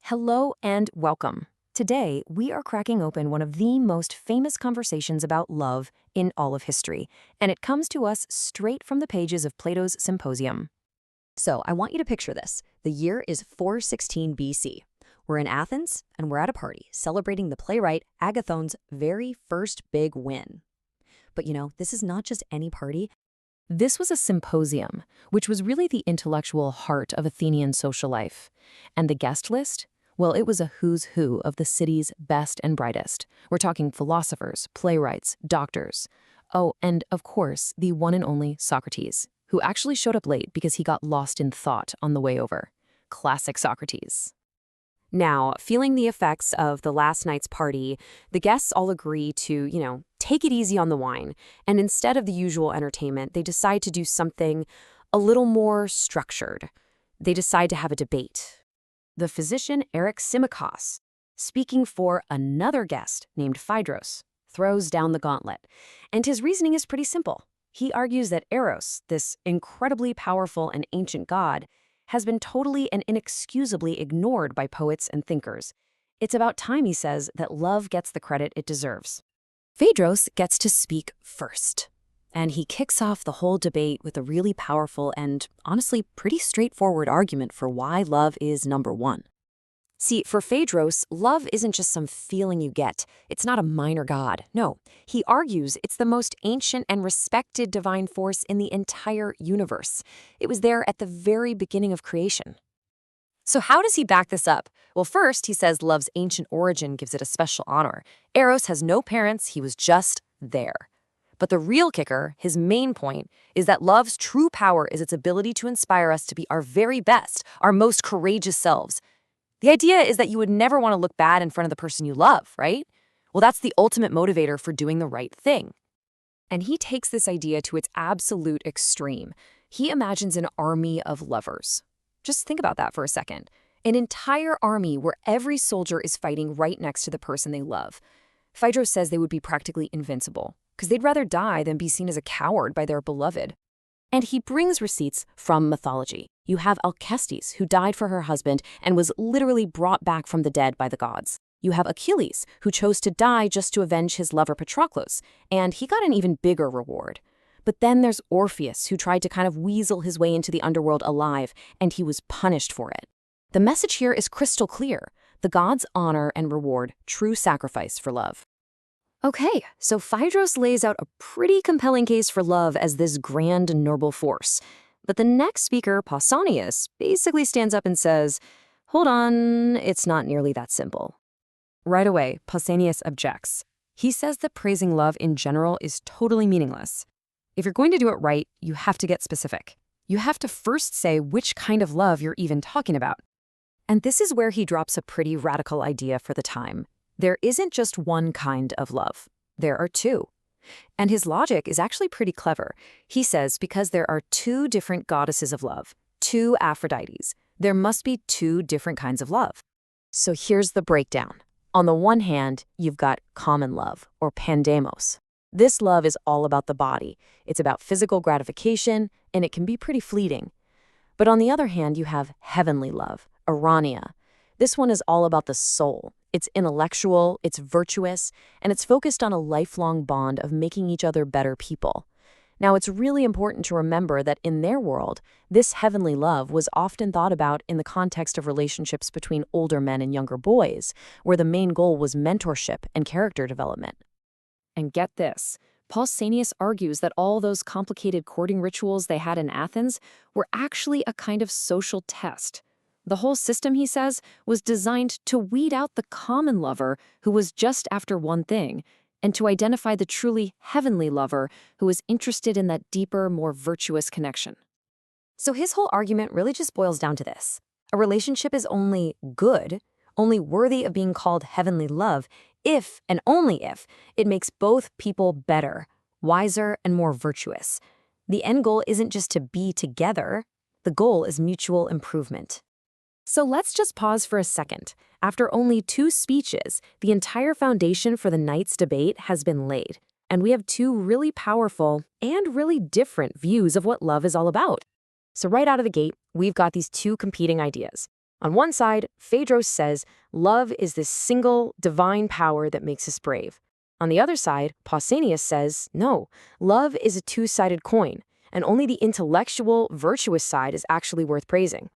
Hello and welcome. Today, we are cracking open one of the most famous conversations about love in all of history, and it comes to us straight from the pages of Plato's Symposium. So I want you to picture this. The year is 416 BC. We're in Athens, and we're at a party celebrating the playwright Agathon's very first big win. But this is not just any party. This was a symposium, which was really the intellectual heart of Athenian social life. And the guest list? Well, it was a who's who of the city's best and brightest. We're talking philosophers, playwrights, doctors. Oh, and of course, the one and only Socrates, who actually showed up late because he got lost in thought on the way over. Classic Socrates. Now, feeling the effects of the last night's party, the guests all agree to, take it easy on the wine. And instead of the usual entertainment, they decide to do something a little more structured. They decide to have a debate. The physician Eryximachos, speaking for another guest named Phaedros, throws down the gauntlet. And his reasoning is pretty simple. He argues that Eros, this incredibly powerful and ancient god, has been totally and inexcusably ignored by poets and thinkers. It's about time, he says, that love gets the credit it deserves. Phaedros gets to speak first, and he kicks off the whole debate with a really powerful and, honestly, pretty straightforward argument for why love is number one. See, for Phaedros, love isn't just some feeling you get. It's not a minor god. No, he argues it's the most ancient and respected divine force in the entire universe. It was there at the very beginning of creation. So how does he back this up? Well, first, he says love's ancient origin gives it a special honor. Eros has no parents, he was just there. But the real kicker, his main point, is that love's true power is its ability to inspire us to be our very best, our most courageous selves. The idea is that you would never want to look bad in front of the person you love, right? Well, that's the ultimate motivator for doing the right thing. And he takes this idea to its absolute extreme. He imagines an army of lovers. Just think about that for a second. An entire army where every soldier is fighting right next to the person they love. Phaedros says they would be practically invincible, because they'd rather die than be seen as a coward by their beloved. And he brings receipts from mythology. You have Alcestis, who died for her husband and was literally brought back from the dead by the gods. You have Achilles, who chose to die just to avenge his lover Patroclus, and he got an even bigger reward. But then there's Orpheus, who tried to kind of weasel his way into the underworld alive, and he was punished for it. The message here is crystal clear. The gods honor and reward true sacrifice for love. Okay, so Phaedros lays out a pretty compelling case for love as this grand and noble force. But the next speaker, Pausanias, basically stands up and says, hold on, it's not nearly that simple. Right away, Pausanias objects. He says that praising love in general is totally meaningless. If you're going to do it right, you have to get specific. You have to first say which kind of love you're even talking about. And this is where he drops a pretty radical idea for the time. There isn't just one kind of love. There are two. And his logic is actually pretty clever. He says because there are two different goddesses of love, two Aphrodites, there must be two different kinds of love. So here's the breakdown. On the one hand, you've got common love, or pandemos. This love is all about the body. It's about physical gratification, and it can be pretty fleeting. But on the other hand, you have heavenly love, Urania. This one is all about the soul. It's intellectual, it's virtuous, and it's focused on a lifelong bond of making each other better people. Now, it's really important to remember that in their world, this heavenly love was often thought about in the context of relationships between older men and younger boys, where the main goal was mentorship and character development. And get this, Pausanias argues that all those complicated courting rituals they had in Athens were actually a kind of social test. The whole system, he says, was designed to weed out the common lover who was just after one thing, and to identify the truly heavenly lover who was interested in that deeper, more virtuous connection. So his whole argument really just boils down to this. A relationship is only good, only worthy of being called heavenly love, if and only if it makes both people better, wiser, and more virtuous. The end goal isn't just to be together. The goal is mutual improvement. So let's just pause for a second. After only 2 speeches, the entire foundation for the night's debate has been laid. And we have 2 really powerful and really different views of what love is all about. So right out of the gate, we've got these 2 competing ideas. On one side, Phaedros says love is this single, divine power that makes us brave. On the other side, Pausanias says, no, love is a two-sided coin, and only the intellectual, virtuous side is actually worth praising.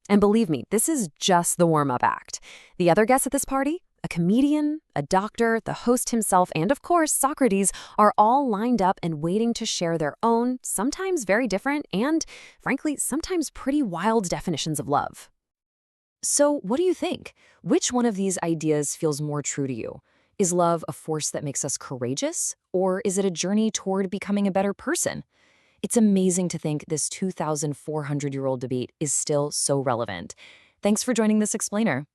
And believe me, this is just the warm-up act. The other guests at this party, a comedian, a doctor, the host himself, and of course, Socrates, are all lined up and waiting to share their own, sometimes very different, and frankly, sometimes pretty wild definitions of love. So what do you think? Which one of these ideas feels more true to you? Is love a force that makes us courageous, or is it a journey toward becoming a better person? It's amazing to think this 2,400-year-old debate is still so relevant. Thanks for joining this explainer.